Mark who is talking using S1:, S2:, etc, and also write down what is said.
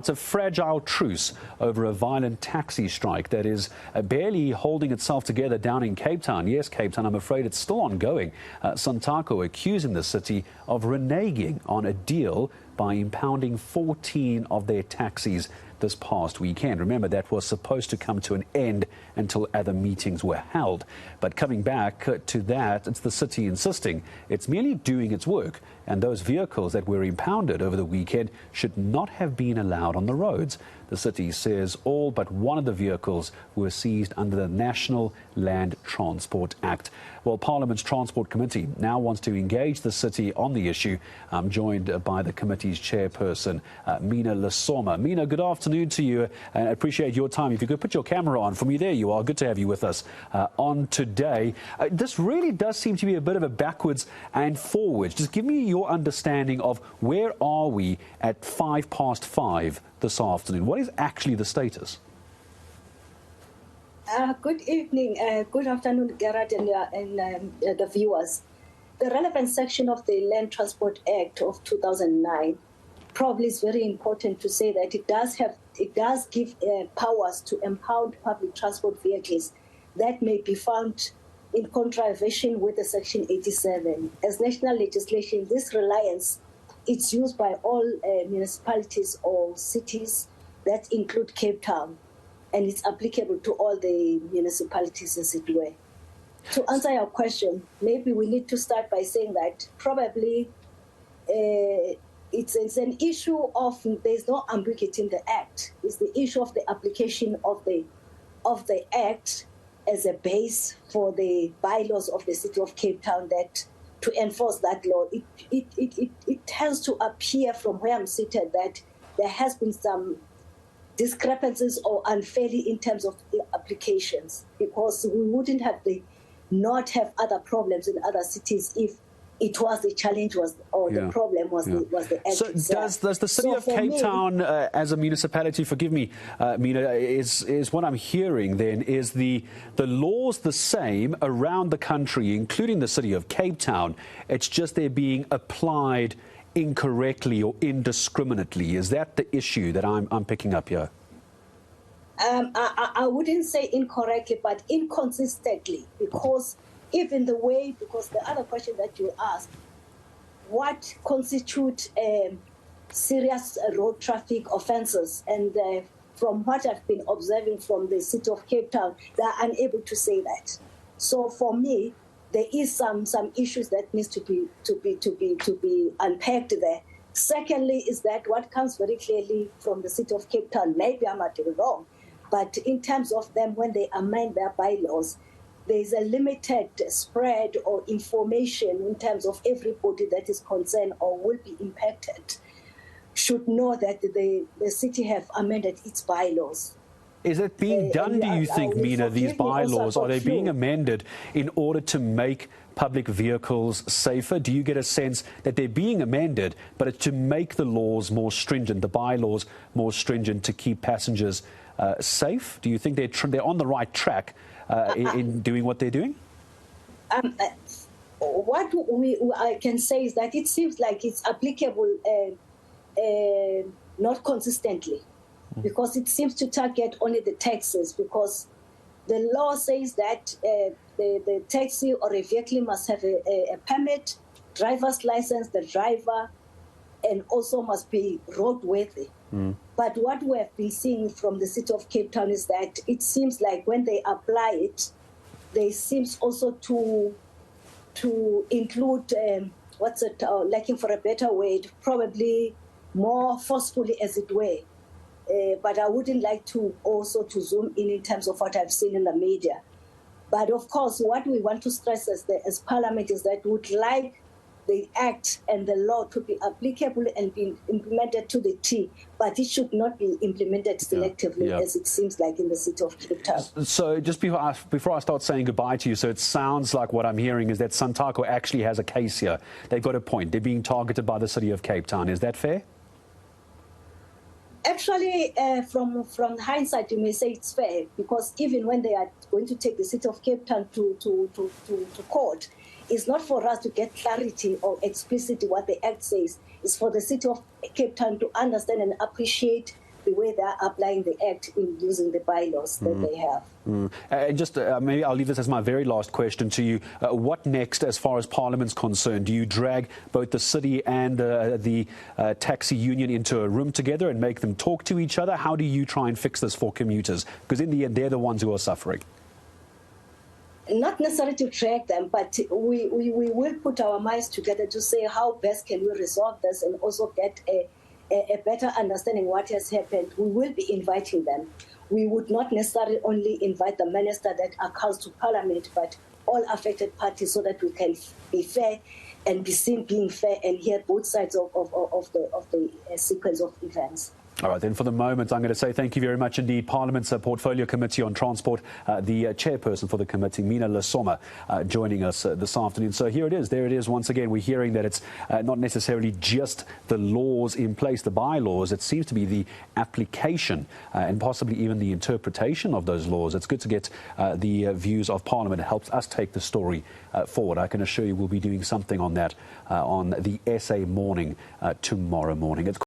S1: It's a fragile truce over a violent taxi strike that is barely holding itself together down in Cape Town. Yes, Cape Town, I'm afraid it's still ongoing. Santaco accusing the city of reneging on a deal by impounding 14 of their taxis this past weekend. Remember, that was supposed to come to an end until other meetings were held. But coming back to that, it's the city insisting it's merely doing its work, and those vehicles that were impounded over the weekend should not have been allowed on the roads. The city says all but one of the vehicles were seized under the National Land Transport Act. Well, Parliament's Transport Committee now wants to engage the city on the issue. I'm joined by the committee's chairperson, Mina Lesoma. Mina, good afternoon to you. I appreciate your time. If you could put your camera on for me, there you are. Good to have you with us on today. This really does seem to be a bit of a backwards and forwards. Just give me your understanding of where are we at 5:05 this afternoon. What is actually the status?
S2: Good evening, good afternoon, Gareth and the viewers. The relevant section of the Land Transport Act of 2009 probably is very important to say that it does give powers to impound public transport vehicles that may be found in contravention with the Section 87. As national legislation, this reliance it's used by all municipalities or cities that include Cape Town, and it's applicable to all the municipalities, as it were. To answer your question, maybe we need to start by saying that probably it's an issue of there's no ambiguity in the Act. It's the issue of the application of the Act as a base for the bylaws of the City of Cape Town that to enforce that law. It tends to appear from where I'm seated that there has been some discrepancies or unfairly in terms of the applications, because we wouldn't have not have other problems in other cities if it was the challenge was or the problem was the act.
S1: So does the city of Cape Town as a municipality, forgive me, Mina, is what I'm hearing then is the laws the same around the country, including the city of Cape Town. It's just they're being applied incorrectly or indiscriminately. Is that the issue that I'm picking up here?
S2: I wouldn't say incorrectly, but inconsistently, because even the way, because the other question that you asked, what constitute serious road traffic offences? And from what I've been observing from the city of Cape Town, they are unable to say that. So for me, there is some issues that needs to be unpacked there. Secondly, is that what comes very clearly from the city of Cape Town, maybe I might be wrong, but in terms of them when they amend their bylaws, there is a limited spread or information in terms of everybody that is concerned or will be impacted should know that the city have amended its bylaws.
S1: Is it being done, do you think, Mina, these bylaws? Are they being amended in order to make public vehicles safer? Do you get a sense that they're being amended, but it's to make the laws more stringent, the bylaws more stringent to keep passengers safe? Do you think they're on the right track in doing what they're doing?
S2: What I can say is that it seems like it's applicable not consistently, because it seems to target only the taxis, because the law says that the taxi or a vehicle must have a permit, driver's license, the driver, and also must be roadworthy. But what we have been seeing from the city of Cape Town is that it seems like when they apply it, they seems also to include, lacking for a better word, probably more forcefully, as it were. But I wouldn't like to also to zoom in terms of what I've seen in the media. But of course, what we want to stress as Parliament is that we would like the Act and the law to be applicable and be implemented to the T, but it should not be implemented selectively as it seems like in the city of Cape Town.
S1: So just before I start saying goodbye to you, so it sounds like what I'm hearing is that Santaco actually has a case here. They've got a point. They're being targeted by the city of Cape Town. Is that fair?
S2: Actually, from hindsight, you may say it's fair, because even when they are going to take the city of Cape Town to court, it's not for us to get clarity or explicitly what the Act says. It's for the city of Cape Town to understand and appreciate the way they are applying the Act in using the bylaws that they have.
S1: And just maybe I'll leave this as my very last question to you. What next as far as Parliament's concerned? Do you drag both the city and the taxi union into a room together and make them talk to each other? How do you try and fix this for commuters? Because in the end, they're the ones who are suffering.
S2: Not necessarily to drag them, but we will put our minds together to say how best can we resolve this and also get a better understanding what has happened. We will be inviting them. We would not necessarily only invite the minister that accounts to Parliament, but all affected parties so that we can be fair and be seen being fair and hear both sides of the sequence of events.
S1: All right, then for the moment, I'm going to say thank you very much indeed. Parliament's Portfolio Committee on Transport, the chairperson for the committee, Mina Lesoma, joining us this afternoon. So here it is. There it is. Once again, we're hearing that it's not necessarily just the laws in place, the bylaws. It seems to be the application and possibly even the interpretation of those laws. It's good to get the views of Parliament. It helps us take the story forward. I can assure you we'll be doing something on that on the SA Morning tomorrow morning.